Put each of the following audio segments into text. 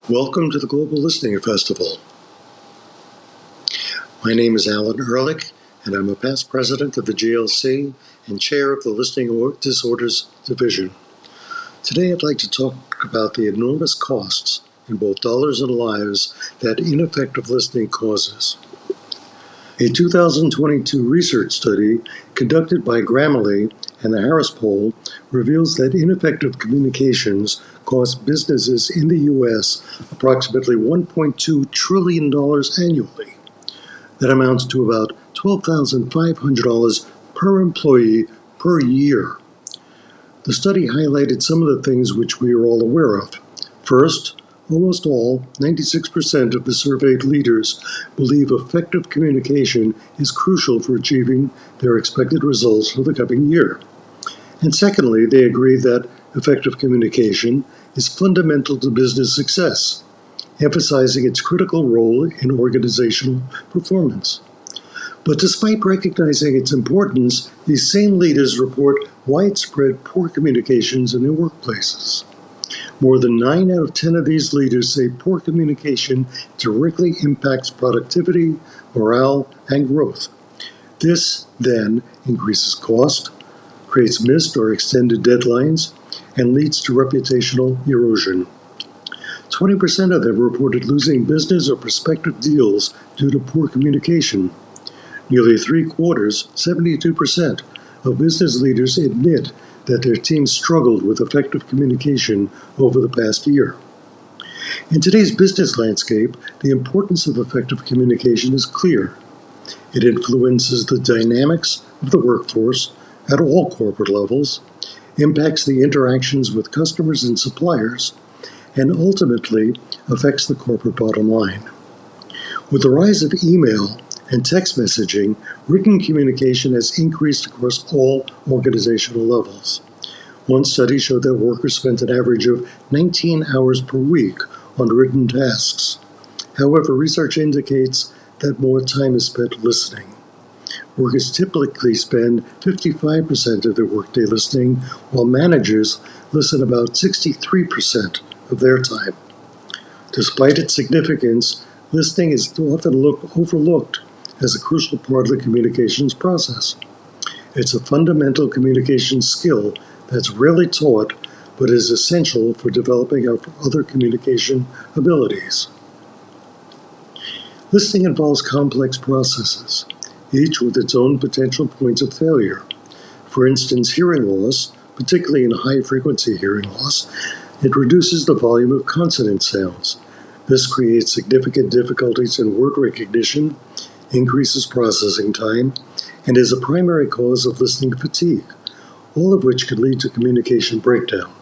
Welcome to the Global Listening Festival. My name is Alan Ehrlich, and I'm a past president of the GLC and chair of the Listening Disorders Division. Today I'd like to talk about the enormous costs, in both dollars and lives, that ineffective listening causes. A 2022 research study conducted by Grammarly and the Harris Poll reveals that ineffective communications cost businesses in the U.S. approximately $1.2 trillion annually. That amounts to about $12,500 per employee per year. The study highlighted some of the things which we are all aware of. First, almost all, 96% of the surveyed leaders, believe effective communication is crucial for achieving their expected results for the coming year. And secondly, they agree that effective communication is fundamental to business success, emphasizing its critical role in organizational performance. But despite recognizing its importance, these same leaders report widespread poor communications in their workplaces. More than 9 out of 10 of these leaders say poor communication directly impacts productivity, morale, and growth. This, then, increases cost, creates missed or extended deadlines, and leads to reputational erosion. 20% of them reported losing business or prospective deals due to poor communication. Nearly three-quarters, 72%, of business leaders admit that their teams struggled with effective communication over the past year. In today's business landscape, the importance of effective communication is clear. It influences the dynamics of the workforce at all corporate levels, impacts the interactions with customers and suppliers, and ultimately affects the corporate bottom line. With the rise of email and text messaging, written communication has increased across all organizational levels. One study showed that workers spent an average of 19 hours per week on written tasks. However, research indicates that more time is spent listening. Workers typically spend 55% of their workday listening, while managers listen about 63% of their time. Despite its significance, listening is often overlooked as a crucial part of the communications process. It's a fundamental communication skill that's rarely taught, but is essential for developing our other communication abilities. Listening involves complex processes, each with its own potential points of failure. For instance, hearing loss, particularly in high-frequency hearing loss, it reduces the volume of consonant sounds. This creates significant difficulties in word recognition, increases processing time, and is a primary cause of listening fatigue, all of which could lead to communication breakdown.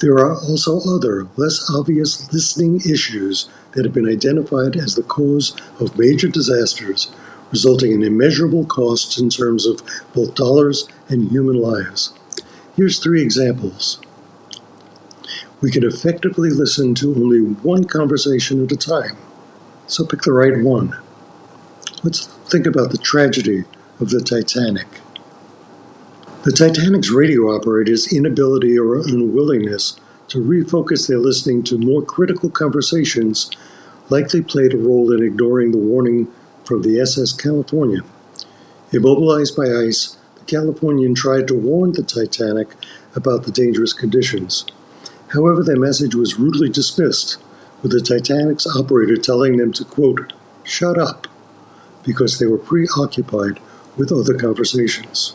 There are also other, less obvious listening issues that have been identified as the cause of major disasters, resulting in immeasurable costs in terms of both dollars and human lives. Here's 3 examples. We can effectively listen to only one conversation at a time, so pick the right one. Let's think about the tragedy of the Titanic. The Titanic's radio operators' inability or unwillingness to refocus their listening to more critical conversations likely played a role in ignoring the warning from the SS California. Immobilized by ice, the Californian tried to warn the Titanic about the dangerous conditions. However, their message was rudely dismissed, with the Titanic's operator telling them to, quote, "shut up," because they were preoccupied with other conversations.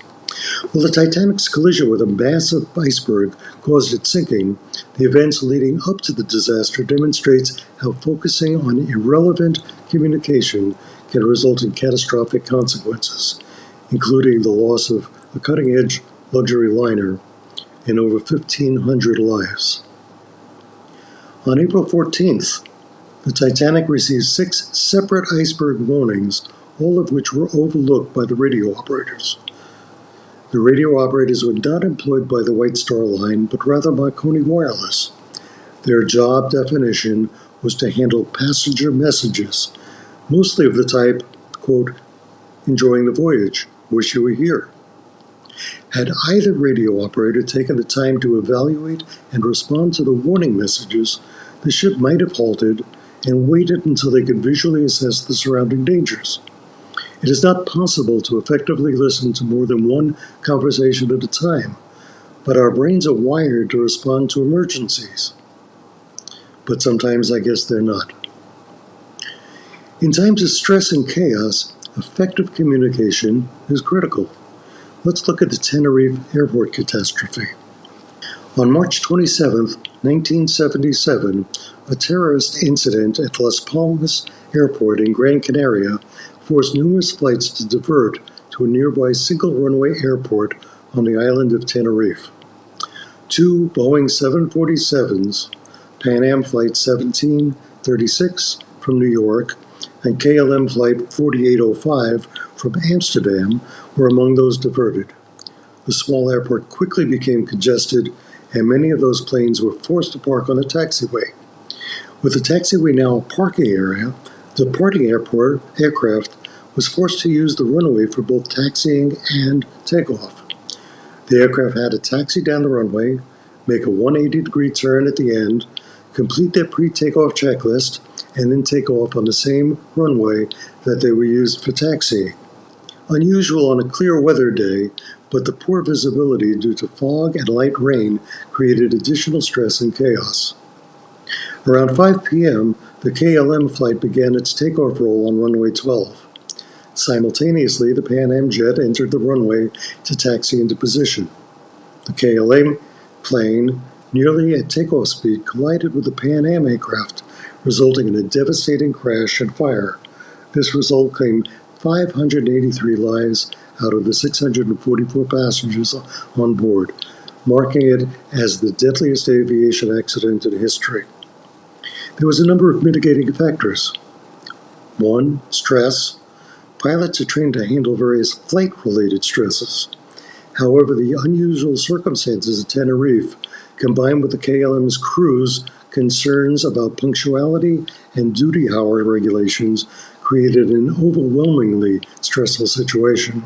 While the Titanic's collision with a massive iceberg caused its sinking, the events leading up to the disaster demonstrates how focusing on irrelevant communication can result in catastrophic consequences, including the loss of a cutting-edge luxury liner and over 1,500 lives. On April 14th, the Titanic received 6 separate iceberg warnings, all of which were overlooked by the radio operators. The radio operators were not employed by the White Star Line, but rather by Coney Wireless. Their job definition was to handle passenger messages, mostly of the type, quote, "enjoying the voyage, wish you were here." Had either radio operator taken the time to evaluate and respond to the warning messages, the ship might have halted and waited until they could visually assess the surrounding dangers. It is not possible to effectively listen to more than one conversation at a time, but our brains are wired to respond to emergencies. But sometimes I guess they're not. In times of stress and chaos, effective communication is critical. Let's look at the Tenerife airport catastrophe. On March 27, 1977, a terrorist incident at Las Palmas Airport in Gran Canaria forced numerous flights to divert to a nearby single-runway airport on the island of Tenerife. Two Boeing 747s, Pan Am Flight 1736 from New York and KLM Flight 4805 from Amsterdam, were among those diverted. The small airport quickly became congested, and many of those planes were forced to park on a taxiway. With the taxiway now a parking area, the departing aircraft was forced to use the runway for both taxiing and takeoff. The aircraft had to taxi down the runway, make a 180-degree turn at the end, complete their pre-takeoff checklist, and then take off on the same runway that they were used for taxiing. Unusual on a clear weather day, but the poor visibility due to fog and light rain created additional stress and chaos. Around 5 p.m., the KLM flight began its takeoff roll on runway 12. Simultaneously, the Pan Am jet entered the runway to taxi into position. The KLM plane, nearly at takeoff speed, collided with the Pan Am aircraft, resulting in a devastating crash and fire. This result claimed 583 lives out of the 644 passengers on board, marking it as the deadliest aviation accident in history. There was a number of mitigating factors. 1. Stress. Pilots are trained to handle various flight-related stresses. However, the unusual circumstances at Tenerife, combined with the KLM's crew's concerns about punctuality and duty hour regulations, created an overwhelmingly stressful situation.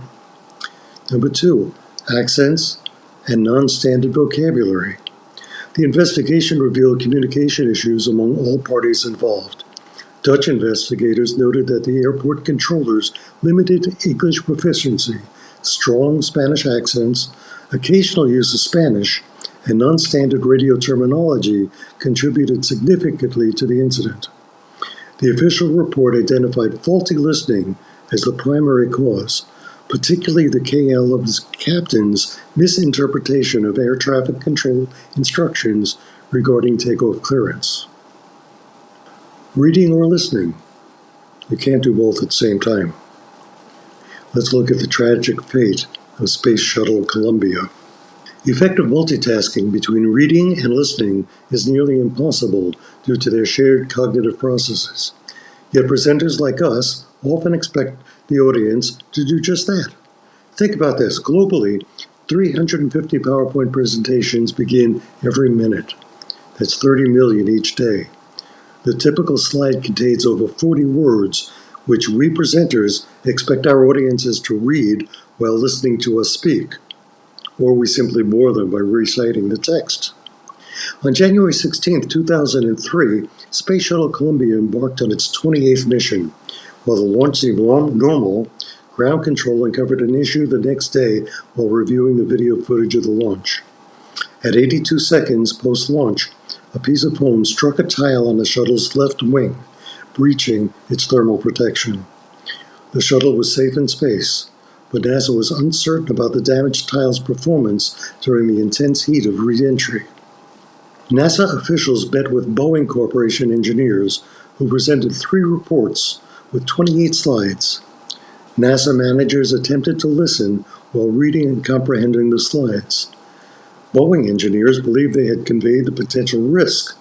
Number 2, accents and non-standard vocabulary. The investigation revealed communication issues among all parties involved. Dutch investigators noted that the airport controllers' limited English proficiency, strong Spanish accents, occasional use of Spanish, and non-standard radio terminology contributed significantly to the incident. The official report identified faulty listening as the primary cause, particularly the KLM's captain's misinterpretation of air traffic control instructions regarding takeoff clearance. Reading or listening? You can't do both at the same time. Let's look at the tragic fate of Space Shuttle Columbia. Effective multitasking between reading and listening is nearly impossible due to their shared cognitive processes. Yet presenters like us often expect the audience to do just that. Think about this. Globally, 350 PowerPoint presentations begin every minute. That's 30 million each day. The typical slide contains over 40 words, which we presenters expect our audiences to read while listening to us speak. Or we simply bore them by reciting the text. On January 16, 2003, Space Shuttle Columbia embarked on its 28th mission. While the launch seemed normal, ground control uncovered an issue the next day while reviewing the video footage of the launch. At 82 seconds post-launch, a piece of foam struck a tile on the shuttle's left wing, breaching its thermal protection. The shuttle was safe in space, but NASA was uncertain about the damaged tile's performance during the intense heat of re-entry. NASA officials met with Boeing Corporation engineers who presented 3 reports with 28 slides. NASA managers attempted to listen while reading and comprehending the slides. Boeing engineers believed they had conveyed the potential risk,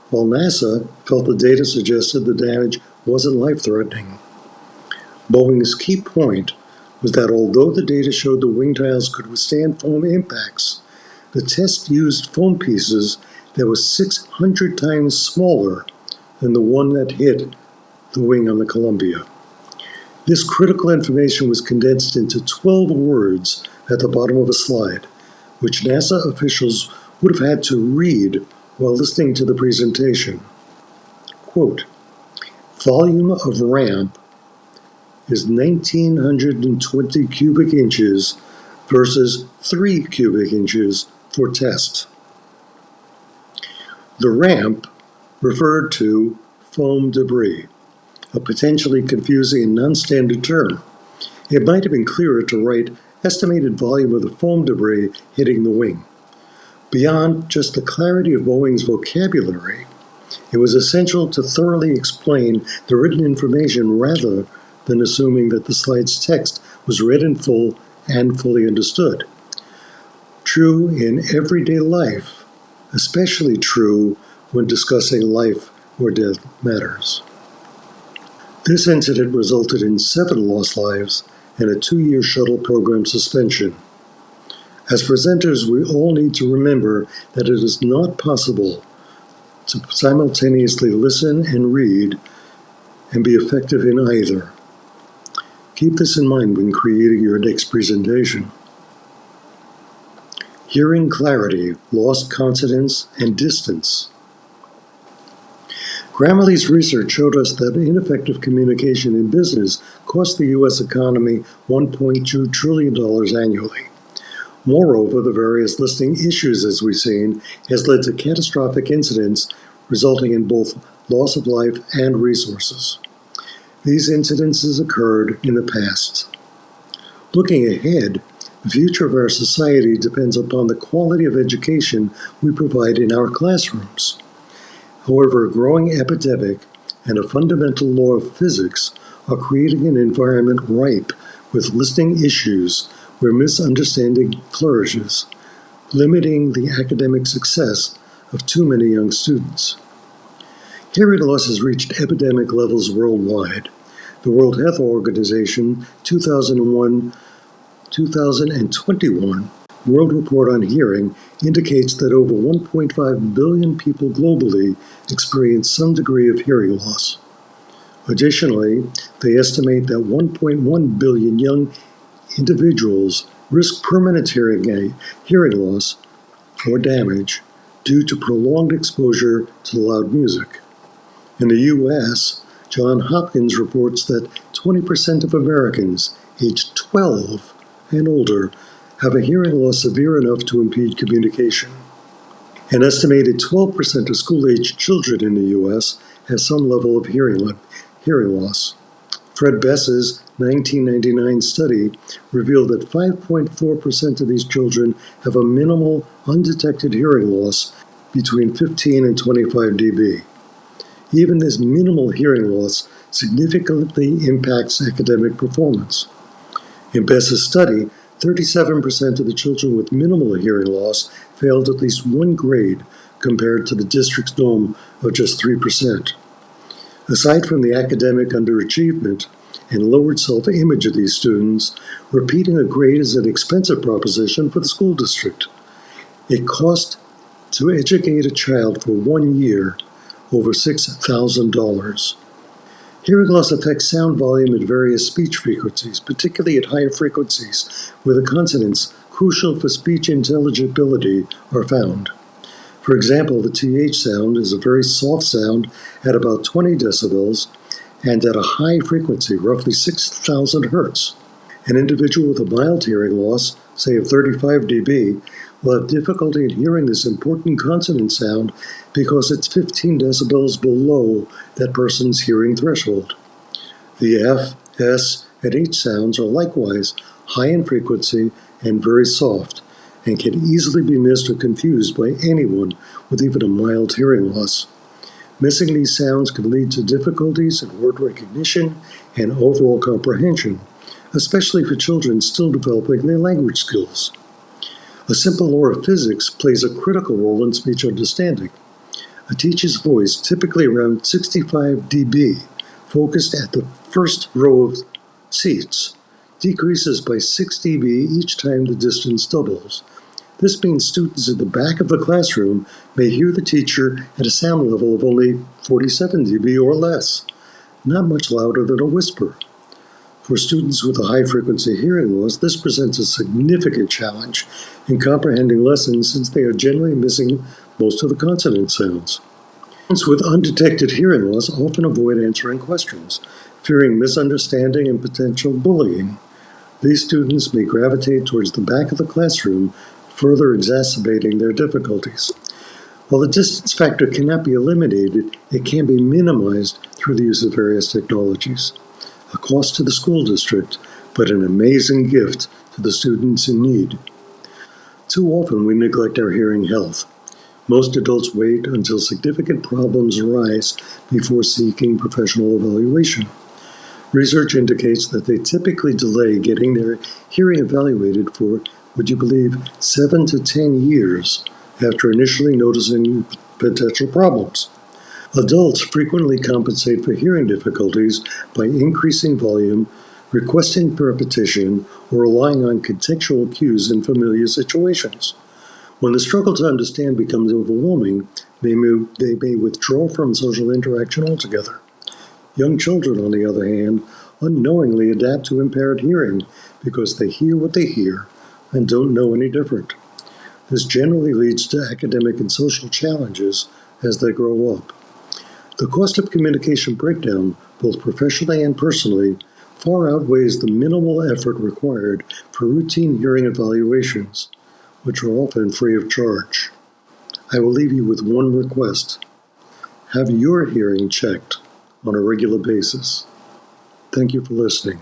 while NASA felt the data suggested the damage wasn't life-threatening. Boeing's key point was that although the data showed the wing tiles could withstand foam impacts, the test used foam pieces that were 600 times smaller than the one that hit the wing on the Columbia. This critical information was condensed into 12 words at the bottom of a slide, which NASA officials would have had to read while listening to the presentation. Quote, volume of ramp is 1,920 cubic inches versus 3 cubic inches for test. The ramp referred to foam debris, a potentially confusing and non-standard term. It might have been clearer to write estimated volume of the foam debris hitting the wing. Beyond just the clarity of Boeing's vocabulary, it was essential to thoroughly explain the written information rather than assuming that the slide's text was read in full and fully understood. True in everyday life, especially true when discussing life or death matters. This incident resulted in 7 lost lives and a 2-year shuttle program suspension. As presenters, we all need to remember that it is not possible to simultaneously listen and read and be effective in either. Keep this in mind when creating your next presentation. Hearing clarity, lost consonants, and distance. Grammarly's research showed us that ineffective communication in business cost the U.S. economy $1.2 trillion annually. Moreover, the various listening issues, as we've seen, has led to catastrophic incidents resulting in both loss of life and resources. These incidences occurred in the past. Looking ahead, the future of our society depends upon the quality of education we provide in our classrooms. However, a growing epidemic and a fundamental law of physics are creating an environment ripe with listening issues where misunderstanding flourishes, limiting the academic success of too many young students. Hearing loss has reached epidemic levels worldwide. The World Health Organization 2021 World Report on Hearing indicates that over 1.5 billion people globally experience some degree of hearing loss. Additionally, they estimate that 1.1 billion young individuals risk permanent hearing loss or damage due to prolonged exposure to loud music. In the U.S., Johns Hopkins reports that 20% of Americans aged 12 and older have a hearing loss severe enough to impede communication. An estimated 12% of school-aged children in the U.S. have some level of hearing loss. Fred Bess's 1999 study revealed that 5.4% of these children have a minimal, undetected hearing loss between 15 and 25 dB. Even this minimal hearing loss significantly impacts academic performance. In Bess's study, 37% of the children with minimal hearing loss failed at least one grade compared to the district's norm of just 3%. Aside from the academic underachievement and lowered self-image of these students, repeating a grade is an expensive proposition for the school district. It costs to educate a child for 1 year over $6,000. Hearing loss affects sound volume at various speech frequencies, particularly at higher frequencies where the consonants crucial for speech intelligibility are found. For example, the TH sound is a very soft sound at about 20 decibels and at a high frequency, roughly 6,000 hertz. An individual with a mild hearing loss, say of 35 dB, will have difficulty in hearing this important consonant sound because it's 15 decibels below that person's hearing threshold. The F, S, and H sounds are likewise high in frequency and very soft, and can easily be missed or confused by anyone with even a mild hearing loss. Missing these sounds can lead to difficulties in word recognition and overall comprehension, especially for children still developing their language skills. A simple law of physics plays a critical role in speech understanding. A teacher's voice, typically around 65 dB, focused at the first row of seats, decreases by 6 dB each time the distance doubles. This means students in the back of the classroom may hear the teacher at a sound level of only 47 dB or less, not much louder than a whisper. For students with a high-frequency hearing loss, this presents a significant challenge in comprehending lessons since they are generally missing most of the consonant sounds. Students with undetected hearing loss often avoid answering questions, fearing misunderstanding and potential bullying. These students may gravitate towards the back of the classroom, further exacerbating their difficulties. While the distance factor cannot be eliminated, it can be minimized through the use of various technologies. A cost to the school district, but an amazing gift to the students in need. Too often we neglect our hearing health. Most adults wait until significant problems arise before seeking professional evaluation. Research indicates that they typically delay getting their hearing evaluated for, would you believe, 7 to 10 years after initially noticing potential problems. Adults frequently compensate for hearing difficulties by increasing volume, requesting repetition, or relying on contextual cues in familiar situations. When the struggle to understand becomes overwhelming, they may withdraw from social interaction altogether. Young children, on the other hand, unknowingly adapt to impaired hearing because they hear what they hear and don't know any different. This generally leads to academic and social challenges as they grow up. The cost of communication breakdown, both professionally and personally, far outweighs the minimal effort required for routine hearing evaluations, which are often free of charge. I will leave you with one request. Have your hearing checked on a regular basis. Thank you for listening.